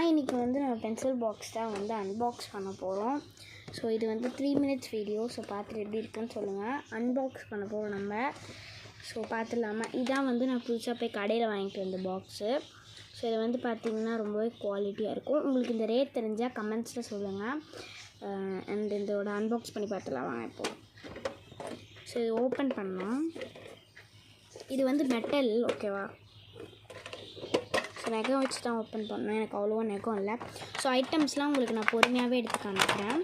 இன்றைக்கி வந்து நம்ம பென்சில் பாக்ஸ் தான் வந்து அன்பாக்ஸ் பண்ண போகிறோம். ஸோ இது வந்து 3 minutes வீடியோ. ஸோ பார்த்துட்டு எப்படி இருக்குன்னு சொல்லுங்கள். அன்பாக்ஸ் பண்ண போகிறோம் நம்ம. ஸோ பார்த்துடலாமா? இதான் வந்து நான் புதுசாக போய் கடையில் வாங்கிட்டு வந்த பாக்ஸு. ஸோ இதை வந்து பார்த்திங்கன்னா ரொம்பவே குவாலிட்டியாக இருக்கும். உங்களுக்கு இந்த ரேட் தெரிஞ்சால் கமெண்ட்ஸில் சொல்லுங்கள். அண்ட் இதோட அன்பாக்ஸ் பண்ணி பார்த்துலாம் வாங்க இப்போது. ஸோ இது ஓப்பன் பண்ணலாம். இது வந்து மெட்டல், ஓகேவா? ஸோ நெகம் வச்சு தான் ஓப்பன் பண்ணணும். எனக்கு அவ்வளோவா நெகம் இல்லை. ஸோ ஐட்டம்ஸ்லாம் உங்களுக்கு நான் பொறுமையாகவே எடுத்து காமிக்கிறேன்.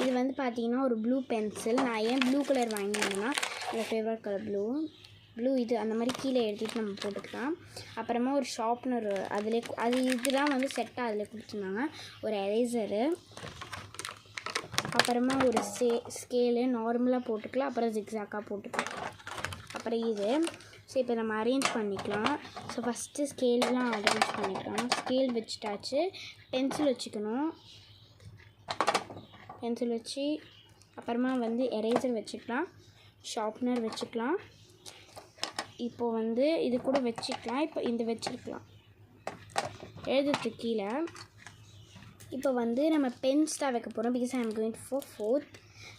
இது வந்து பார்த்திங்கன்னா ஒரு ப்ளூ பென்சில். நான் ஏன் ப்ளூ கலர் வாங்கினேன்னா என்னோடய ஃபேவரட் கலர் ப்ளூ இது அந்த மாதிரி கீழே எடுத்துகிட்டு நம்ம போட்டுக்கலாம். அப்புறமா ஒரு ஷார்ப்னர், இதெல்லாம் வந்து செட்டாக அதில் கொடுத்துருந்தாங்க. ஒரு எரேசரு, அப்புறமா ஒரு ஸ்கேலு நார்மலாக போட்டுக்கலாம், அப்புறம் ஜிக்ஸாக்காக போட்டுக்கலாம். அப்புறம் இது. ஸோ இப்போ நம்ம அரேஞ்ச் பண்ணிக்கலாம். ஸோ ஃபஸ்ட்டு ஸ்கேல்லாம் அரேஞ்ச் பண்ணிக்கலாம். ஸ்கேல் வச்சுட்டாச்சு. பென்சில் வச்சுக்கணும். பென்சில் வச்சு அப்புறமா வந்து எரேசர் வச்சுக்கலாம், ஷார்ப்னர் வச்சுக்கலாம். இப்போது வந்து இது கூட வச்சுக்கலாம். இப்போ இந்த வச்சுருக்கலாம் எழுதுறதுக்கு கீழே. இப்போ வந்து நம்ம பென்ஸ் தான் வைக்க போகிறோம். Because I am going for 4th.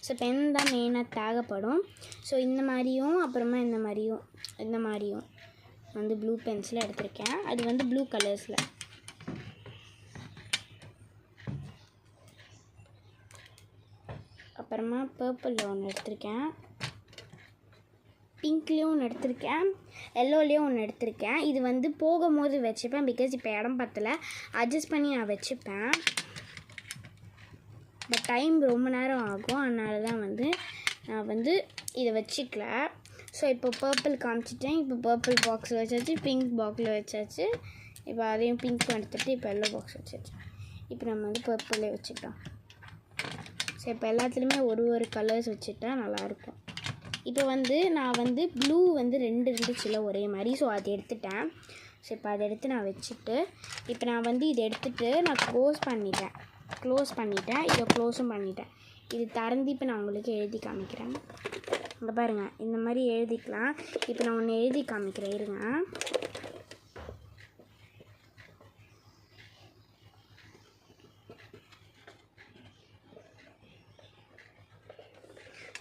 So pen தான் மெயினாக தேவைப்படும். ஸோ இந்த மாதிரியும் அப்புறமா இந்த மாதிரியும் வந்து ப்ளூ பென்சில் எடுத்திருக்கேன். அது வந்து ப்ளூ கலர்ஸில். அப்புறமா பர்பிளில் ஒன்று எடுத்திருக்கேன், பிங்க்லேயும் ஒன்று எடுத்திருக்கேன், எல்லோலேயும் ஒன்று எடுத்திருக்கேன். இது வந்து போகும்போது வச்சுப்பேன். பிகாஸ் இப்போ இடம் பத்தலை, அட்ஜஸ்ட் பண்ணி நான் வச்சுப்பேன். பட் டைம் ரொம்ப நேரம் ஆகும், அதனால தான் வந்து நான் வந்து இதை வச்சுக்கல. ஸோ இப்போ பர்பிள் காமிச்சிட்டேன். இப்போ பர்பிள் பாக்ஸில் வச்சாச்சு, பிங்க் பாக்ஸில் வச்சாச்சு. இப்போ அதையும் பிங்க் எடுத்துகிட்டு இப்போ எல்லோ பாக்ஸ் வச்சாச்சு. இப்போ நம்ம வந்து பர்பிளே வச்சுக்கலாம். ஸோ இப்போ எல்லாத்துலேயுமே ஒரு கலர்ஸ் வச்சுட்டா நல்லாயிருக்கும். இப்போ வந்து நான் வந்து ப்ளூ வந்து 2 இருந்துச்சுல ஒரே மாதிரி. ஸோ அதை எடுத்துட்டேன். ஸோ இப்போ அதை எடுத்து நான் வச்சுட்டு இப்போ நான் வந்து இதை எடுத்துகிட்டு நான் க்ளோஸ் பண்ணிட்டேன். இதை க்ளோஸும் பண்ணிட்டேன். இது திறந்து இப்போ நான் உங்களுக்கு எழுதி காமிக்கிறேன். இங்கே பாருங்கள், இந்த மாதிரி எழுதிக்கலாம். இப்போ நான் ஒன்று எழுதி காமிக்கிறேன், இருங்க.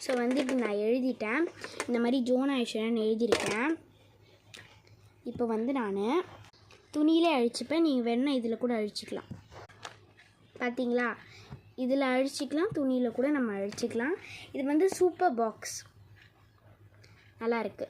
ஸோ வந்து இப்போ நான் எழுதிட்டேன். இந்த மாதிரி ஜோனா ஐஸ்வர்யான்னு எழுதியிருக்கேன். இப்போ வந்து நான் துணியிலே அழிச்சிப்பேன். நீங்கள் வேணுன்னா இதில் கூட அழிச்சிக்கலாம். பார்த்தீங்களா? இதில் அழிச்சிக்கலாம், துணியில் கூட நம்ம அழிச்சிக்கலாம். இது வந்து சூப்பர் பாக்ஸ், நல்லாயிருக்கு.